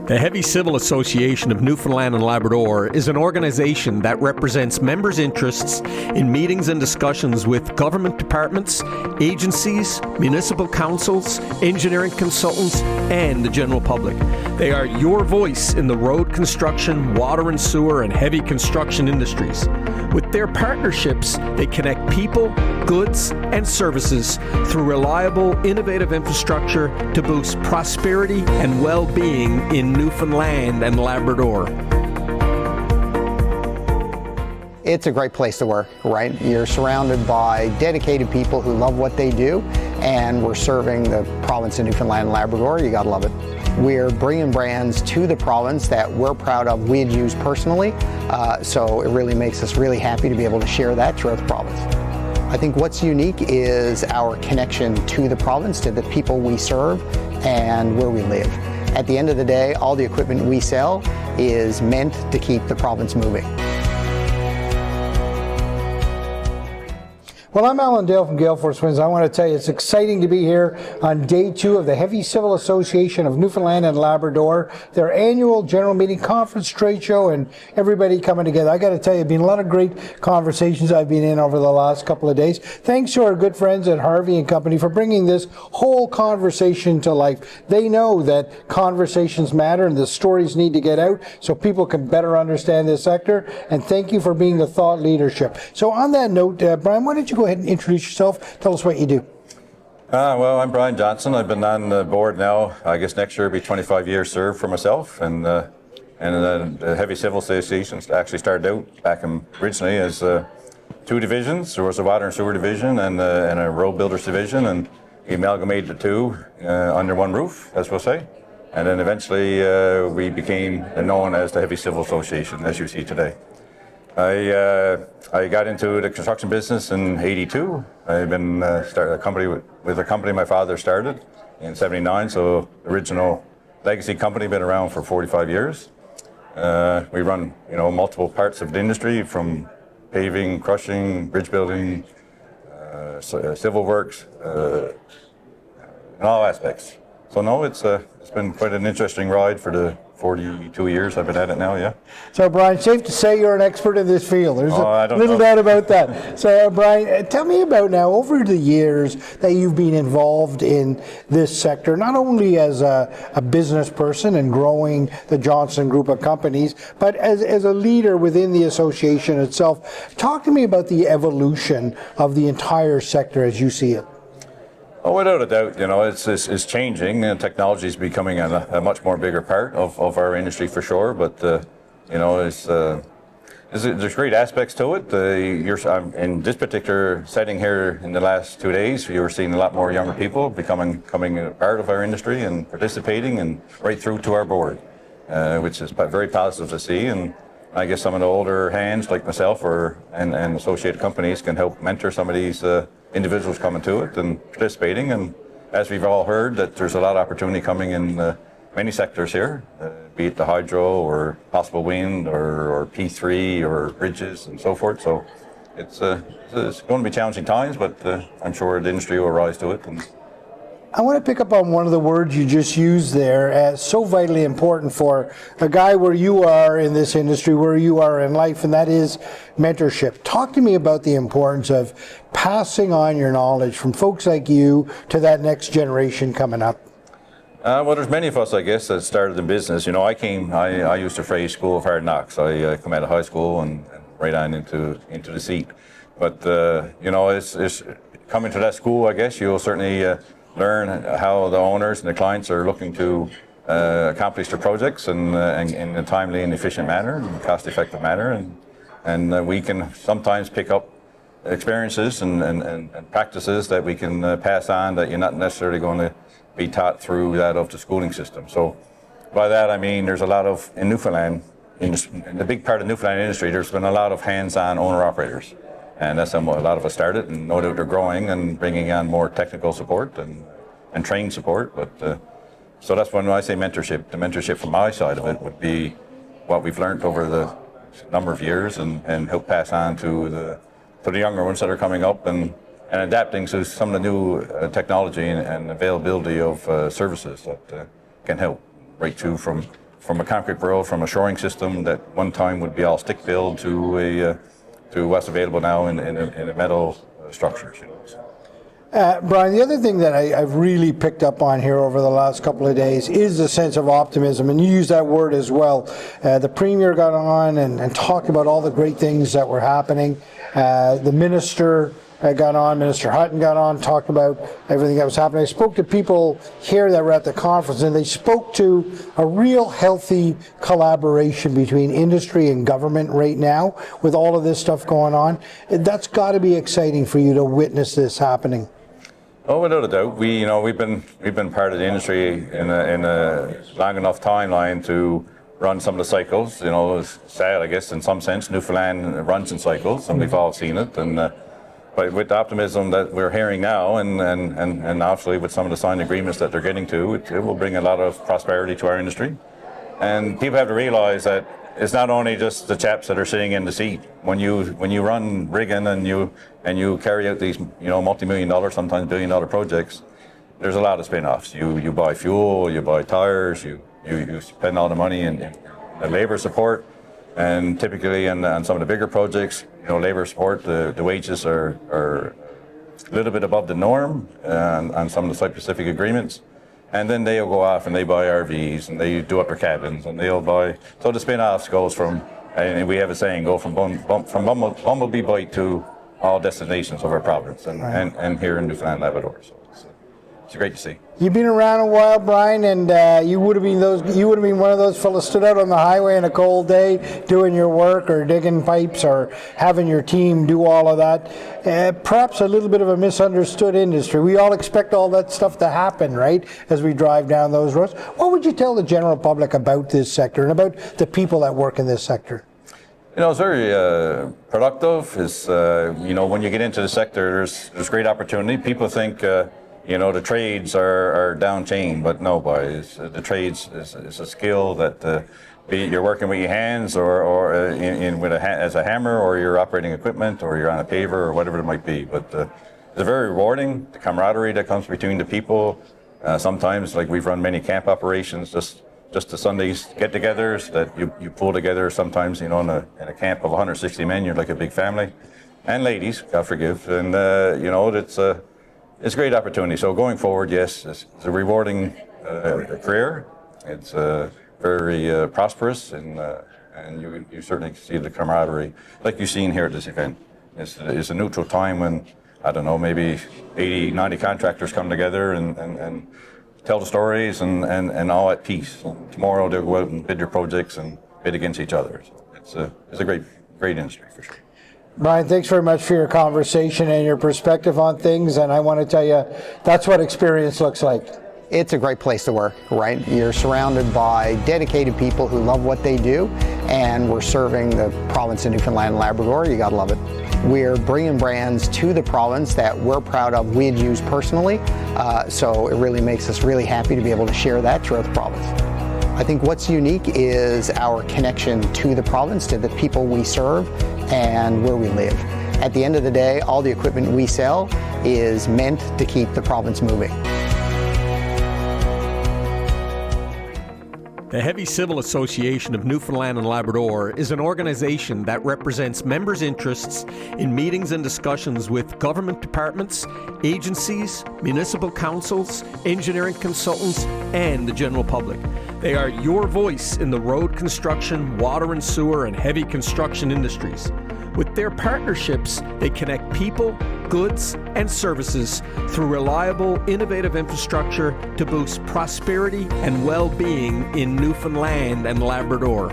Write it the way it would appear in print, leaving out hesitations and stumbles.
The Heavy Civil Association of Newfoundland and Labrador is an organization that represents members' interests in meetings and discussions with government departments, agencies, municipal councils, engineering consultants, and the general public. They are your voice in the road construction, water and sewer, and heavy construction industries. With their partnerships, they connect people, goods, and services through reliable, innovative infrastructure to boost prosperity and well-being in Newfoundland and Labrador. It's a great place to work, right? You're surrounded by dedicated people who love what they do, and we're serving the province of Newfoundland and Labrador. You gotta love it. We're bringing brands to the province that we're proud of, we'd use personally, so it really makes us really happy to be able to share that throughout the province. I think what's unique is our connection to the province, to the people we serve, and where we live. At the end of the day, all the equipment we sell is meant to keep the province moving. Well, I'm Alan Dale from Gale Force Winds. I want to tell you it's exciting to be here on day 2 of the Heavy Civil Association of Newfoundland and Labrador, their annual general meeting, conference, trade show, and everybody coming together. I got to tell you, been a lot of great conversations I've been in over the last couple of days. Thanks to our good friends at Harvey and Company for bringing this whole conversation to life. They know that conversations matter and the stories need to get out so people can better understand this sector. And thank you for being the thought leadership. So on that note, Brian, why don't you go ahead and introduce yourself. Tell us what you do. Well, I'm Brian Johnson. I've been on the board now. I guess next year will be 25 years served for myself. And the Heavy Civil Association actually started out back originally as 2 divisions. There was a water and sewer division and a road builders division, and we amalgamated the 2 under one roof, as we'll say. And then eventually we became known as the Heavy Civil Association, as you see today. I got into the construction business in '82. I've been started a company with a company my father started in '79. So original legacy company, been around for 45 years. We run multiple parts of the industry, from paving, crushing, bridge building, civil works, in all aspects. So no, it's been quite an interesting ride for the 42 years I've been at it now, yeah. So, Brian, safe to say you're an expert in this field. There's a little doubt about that. So, Brian, tell me about now, over the years that you've been involved in this sector, not only as a business person and growing the Johnson Group of companies, but as a leader within the association itself. Talk to me about the evolution of the entire sector as you see it. Oh, without a doubt, it's changing, and technology is becoming a much more bigger part of our industry for sure. But there's great aspects to it. In this particular setting here in the last 2 days, you were seeing a lot more younger people coming a part of our industry and participating, and right through to our board, which is very positive to see. And I guess some of the older hands like myself and associated companies can help mentor some of these individuals coming to it and participating. And as we've all heard, that there's a lot of opportunity coming in many sectors here, be it the hydro or possible wind or P3 or bridges and so forth. So it's going to be challenging times, but I'm sure the industry will rise to it. And I want to pick up on one of the words you just used there, as so vitally important for a guy where you are in this industry, where you are in life, and that is mentorship. Talk to me about the importance of passing on your knowledge from folks like you to that next generation coming up. Well, there's many of us, I guess, that started in business. I used to phrase school of hard knocks. I come out of high school and right on into the seat. But, it's coming to that school, I guess, you'll certainly learn how the owners and the clients are looking to accomplish their projects in a timely and efficient manner, and cost-effective manner, and we can sometimes pick up experiences and practices that we can pass on that you're not necessarily going to be taught through that of the schooling system. So by that I mean there's a lot of, in Newfoundland, in the big part of Newfoundland industry, there's been a lot of hands-on owner-operators. And that's how a lot of us started, and no doubt they're growing and bringing on more technical support and trained support. But so that's when I say mentorship. The mentorship from my side of it would be what we've learned over the number of years and help pass on to the younger ones that are coming up and adapting to some of the new technology and availability of services that can help right through from from a concrete road, from a shoring system that one time would be all stick build to what's available now in a metal structures. Brian, the other thing that I've really picked up on here over the last couple of days is the sense of optimism, and you use that word as well. The Premier got on and talked about all the great things that were happening. The Minister got on, Minister Hutton got on, talked about everything that was happening. I spoke to people here that were at the conference, and they spoke to a real healthy collaboration between industry and government right now with all of this stuff going on. That's got to be exciting for you to witness this happening. Oh, without a doubt. We've been part of the industry in a long enough timeline to run some of the cycles. It's sad, I guess, in some sense. Newfoundland runs in cycles, and we've all seen it. And but with the optimism that we're hearing now, and obviously with some of the signed agreements that they're getting to, it will bring a lot of prosperity to our industry. And people have to realise that it's not only just the chaps that are sitting in the seat. When you run rigging and you carry out these multi-million-dollar, sometimes billion-dollar projects, there's a lot of spin-offs. You buy fuel, you buy tires, you spend all the money in labour support, and typically on some of the bigger projects, labour support, the wages are a little bit above the norm on some of the site-specific agreements. And then they'll go off and they buy RVs and they do up their cabins and they'll buy. So the spin-offs goes from, and we have a saying, go from Bumblebee Bite to all destinations of our province and here in Newfoundland and Labrador. So it's great to see. You've been around a while, Brian, and you would have been one of those fellas stood out on the highway on a cold day doing your work or digging pipes or having your team do all of that. Perhaps a little bit of a misunderstood industry. We all expect all that stuff to happen, right, as we drive down those roads. What would you tell the general public about this sector and about the people that work in this sector? It's very productive. It's when you get into the sector, there's great opportunity. People think the trades are down chain, but no, boys. The trades is a skill that be it you're working with your hands or as a hammer, or you're operating equipment, or you're on a paver, or whatever it might be. But it's very rewarding. The camaraderie that comes between the people. Sometimes, like we've run many camp operations, just the Sundays get-togethers that you pull together. Sometimes, in a camp of 160 men, you're like a big family, and ladies, God forgive, and it's a great opportunity. So going forward, yes, it's a rewarding career. It's very prosperous, and you certainly see the camaraderie, like you've seen here at this event. It's a neutral time when, I don't know, maybe 80, 90 contractors come together and tell the stories and all at peace. And tomorrow they'll go out and bid their projects and bid against each other. So it's a great industry for sure. Brian, thanks very much for your conversation and your perspective on things, and I want to tell you, that's what experience looks like. It's a great place to work, right? You're surrounded by dedicated people who love what they do, and we're serving the province of Newfoundland and Labrador. You gotta love it. We're bringing brands to the province that we're proud of, we had used personally, so it really makes us really happy to be able to share that throughout the province. I think what's unique is our connection to the province, to the people we serve, and where we live. At the end of the day, all the equipment we sell is meant to keep the province moving. The Heavy Civil Association of Newfoundland and Labrador is an organization that represents members' interests in meetings and discussions with government departments, agencies, municipal councils, engineering consultants, and the general public. They are your voice in the road construction, water and sewer, and heavy construction industries. With their partnerships, they connect people, goods, and services through reliable, innovative infrastructure to boost prosperity and well-being in Newfoundland and Labrador.